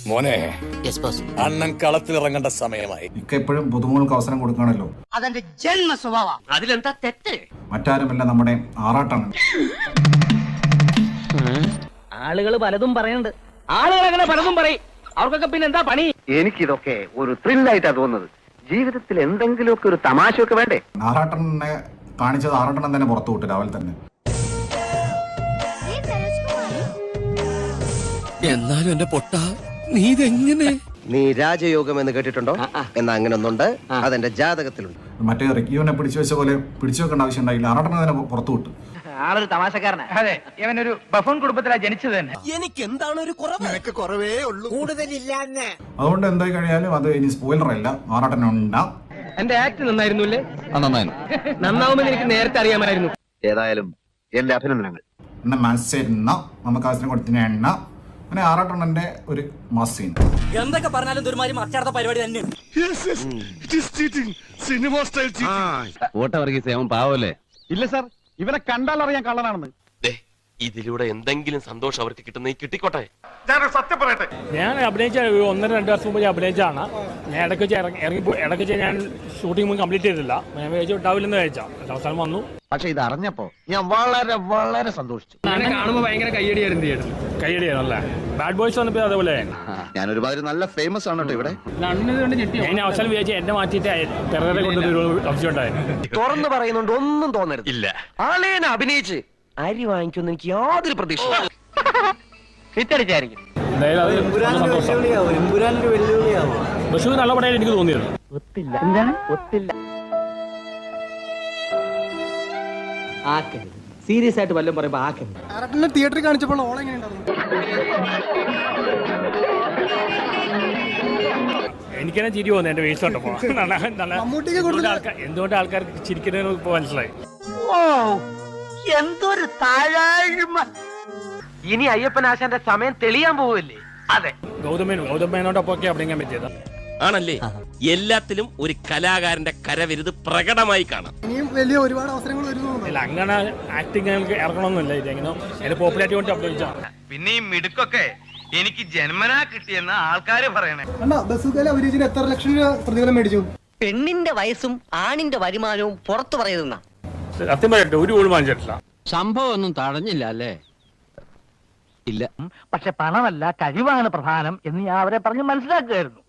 മോനെ, അണ്ണൻ കളത്തിലിറങ്ങേണ്ട സമയമായി. ഇക്ക എപ്പോഴും പുതുമുകൾക്ക് അവസരം കൊടുക്കുകയാണല്ലോ. അതെന്റെ ജന്മ സ്വഭാവം. അതിലെന്താ തെറ്റ്? മറ്റാരുമല്ല, നമ്മുടെ ആറാട്ടാണ്. ആളുകൾ പലതും പറയുന്നുണ്ട്. ആളുകൾ അങ്ങനെ പലതും പറയും. അവർക്കൊക്കെ പിന്നെ എന്താ പണി? എനിക്കിതൊക്കെ ഒരു ത്രില്ലായിട്ടാ തോന്നുന്നത്. ജീവിതത്തിൽ എന്തെങ്കിലുമൊക്കെ ഒരു തമാശയൊക്കെ വേണ്ടേ? ആറാട്ടനെ കാണിച്ചത് ആറാട്ടൻ തന്നെ പുറത്തു വിട്ടു രാവിലെ തന്നെ. എന്നാലും എന്റെ പൊട്ട, നീ ഇതെങ്ങനെ? നീ രാജയോഗം എന്ന് കേട്ടിട്ടുണ്ടോ? എന്നാ അങ്ങനെ ഒന്നുണ്ട്, അതെന്റെ ജാതകത്തിലുണ്ട്. മറ്റേ റിക്യൂവിനെ പിടിച്ചു വെച്ച പോലെ പിടിച്ചു വെക്കേണ്ട ആവശ്യം ഉണ്ടായില്ല. ആറാട്ടനെ തന്നെ പുറത്തു വിട്ടു. ആളൊരു തമാശക്കാരനാ. അതെ, ഇവനൊരു ബഫൂൺ കുടുംബത്തിലാ ജനിച്ചത് തന്നെ. എനിക്ക് എന്താണ് ഒരു കുറവ്? നിനക്ക് കുറവേ ഉള്ളൂ, കൂടുതലില്ല. അതുകൊണ്ട് എന്തായി കഴിഞ്ഞാലും അത് ഇനി സ്പോയിലർ അല്ല, ആറാട്ടനുണ്ടാ. എന്റെ ആക്ട് നന്നായിരുന്നുല്ലേ? നന്നാവുമെന്ന് എനിക്ക് നേരത്തെ അറിയാമായിരുന്നു. ഏതായാലും എന്റെ അഭിനന്ദനങ്ങൾ. എന്ന മനസ്സിരുന്ന നമുക്ക് അവസരം കൊടുത്തിന് എണ്ണ അങ്ങനെ ആറാട്ടണ്ണന്റെ ഒരു മാസ് സീൻ. എന്തൊക്കെ പറഞ്ഞാലും ദുരുമാരി മറ്റാർത്ത പരിപാടി തന്നെ. പാവല്ലേ? ഇല്ല സാർ, ഇവനെ കണ്ടാൽ അറിയാൻ കള്ളനാണെന്ന്. ഇതിലൂടെ എന്തെങ്കിലും സന്തോഷം അവർക്ക് കിട്ടുന്ന കിട്ടിക്കോട്ടെ. ഞാൻ അഭിനയിച്ച 1-2 വർഷം മുമ്പ് അഭിനയിച്ചാണ്. ഞാൻ ഇടയ്ക്ക് ഞാൻ ഷൂട്ടിംഗ് കംപ്ലീറ്റ് ചെയ്തില്ല. ഞാൻ വിചാരിച്ചു ഉണ്ടാവില്ലെന്ന് വിചാരിച്ചാൽ അവസാനം വന്നു. പക്ഷെ ഇത് അറിഞ്ഞപ്പോ ഞാൻ വളരെ വളരെ സന്തോഷിച്ചു. കാണുമ്പോ ഭയങ്കര കയ്യടിയായിരുന്നു അല്ലേ? ബാഡ് ബോയ്സ് വന്നപ്പോ അതേപോലെ ഞാൻ ഒരുമാതിരി നല്ല ഫേമസ് ആണ് കേട്ടോ ഇവിടെ. ഞാൻ അവസാനം വിചാരിച്ചു എന്നെ മാറ്റിയിട്ട് ടെററെ കൊണ്ടൊരു സംശയം ഉണ്ടായിരുന്നു. തുറന്നു പറയുന്നുണ്ട്, ഒന്നും തോന്നരുത്. ഇല്ല, ആളേനെ അഭിനയിച്ച് അരി വാങ്ങിക്കുമെന്ന് എനിക്ക് യാതൊരു പ്രതീക്ഷ. ഹിറ്റടിച്ചായിരിക്കും. എന്തായാലും അത് സന്തോഷം. ബഷീർ നല്ല പടയായി എനിക്ക് തോന്നിയിരുന്നു. ഒത്തില്ല. ആക്കരുത്, സീരിയസ് ആയിട്ട് വല്ലതും പറയുമ്പോ ആക്കരുത്. തിയേറ്ററിൽ കാണിച്ചപ്പോൾ ഓളെങ്ങനെയുണ്ടായിരുന്നു? എനിക്കെന്നെ ചിരി പോകുന്നു എന്റെ വേസ്റ്റ് കണ്ടപ്പോ. എന്തുകൊണ്ട് ആൾക്കാർക്ക് ചിരിക്കുന്നതിന് ഇപ്പൊ മനസ്സിലായി. എന്തൊരു താഴാഴ്മ. ഇനി അയ്യപ്പനാശാന്റെ സമയം തെളിയാൻ പോവില്ലേ? അതെ, ഗൗതമേനോടൊപ്പം അഭിനയിക്കാൻ പറ്റിയത് ആണല്ലേ? എല്ലാത്തിലും ഒരു കലാകാരന്റെ കരവിരുത് പ്രകടമായി കാണാം. ഇനിയും വലിയ ഒരുപാട് അവസരങ്ങൾ വരുന്നു. ഇല്ല, അങ്ങനെ ആക്ടിങ് ഇറങ്ങണമെന്നില്ല. ഇതെങ്ങനെ അതിന്റെ പോപ്പുലാരിറ്റി കൊണ്ട് അഭിനയിച്ചാ. പിന്നെ ഈ മിടുക്കൊക്കെ എനിക്ക് ജന്മനാ കിട്ടിയെന്ന് ആൾക്കാര് പറയണേ. ബസ്സുകാരെ അഭിനയിച്ചിന് എത്ര ലക്ഷം രൂപ പ്രതിഫലം മേടിച്ചു? പെണ്ണിന്റെ വയസ്സും ആണിന്റെ വരുമാനവും പുറത്തു പറയുന്ന സത്യം പറയട്ടെ, ഒരു ഗോൾ വാങ്ങിച്ചിട്ടില്ല. സംഭവം ഒന്നും തടഞ്ഞില്ല അല്ലേ? ഇല്ല, പക്ഷെ പണമല്ല കഴിവാണ് പ്രധാനം എന്ന് ഞാൻ അവരെ പറഞ്ഞ് മനസ്സിലാക്കുകയായിരുന്നു.